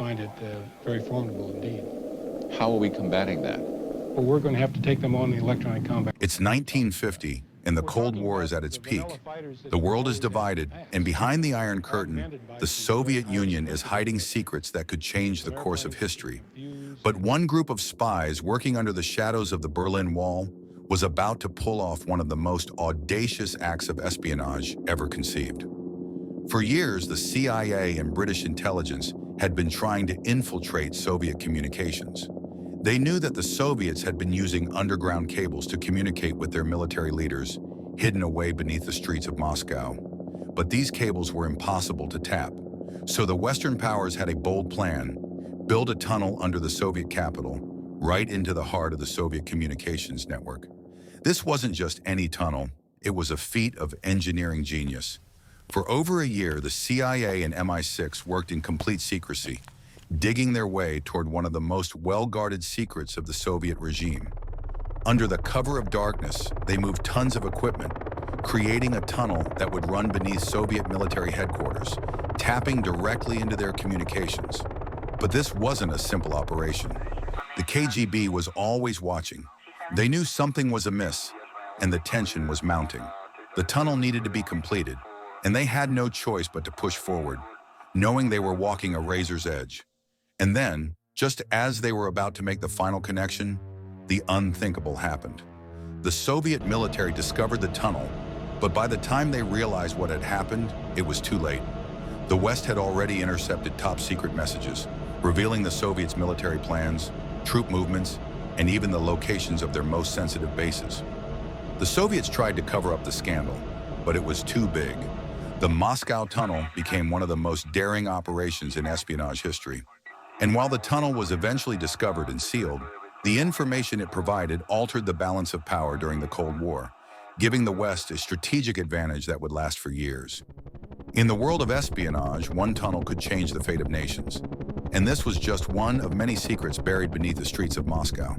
find it very formidable indeed. How are we combating that? Well, we're going to have to take them on the electronic combat. It's 1950, and the Cold War is at its peak. The world is divided, and behind the Iron Curtain, the Soviet Union is hiding secrets that could change the course of history. But one group of spies working under the shadows of the Berlin Wall was about to pull off one of the most audacious acts of espionage ever conceived. For years, the CIA and British intelligence had been trying to infiltrate Soviet communications. They knew that the Soviets had been using underground cables to communicate with their military leaders, hidden away beneath the streets of Moscow. But these cables were impossible to tap. So the Western powers had a bold plan: build a tunnel under the Soviet capital, right into the heart of the Soviet communications network. This wasn't just any tunnel, it was a feat of engineering genius. For over a year, the CIA and MI6 worked in complete secrecy, digging their way toward one of the most well-guarded secrets of the Soviet regime. Under the cover of darkness, they moved tons of equipment, creating a tunnel that would run beneath Soviet military headquarters, tapping directly into their communications. But this wasn't a simple operation. The KGB was always watching. They knew something was amiss, and the tension was mounting. The tunnel needed to be completed, and they had no choice but to push forward, knowing they were walking a razor's edge. And then, just as they were about to make the final connection, the unthinkable happened. The Soviet military discovered the tunnel, but by the time they realized what had happened, it was too late. The West had already intercepted top-secret messages, revealing the Soviets' military plans, troop movements, and even the locations of their most sensitive bases. The Soviets tried to cover up the scandal, but it was too big. The Moscow tunnel became one of the most daring operations in espionage history. And while the tunnel was eventually discovered and sealed, the information it provided altered the balance of power during the Cold War, giving the West a strategic advantage that would last for years. In the world of espionage, one tunnel could change the fate of nations. And this was just one of many secrets buried beneath the streets of Moscow.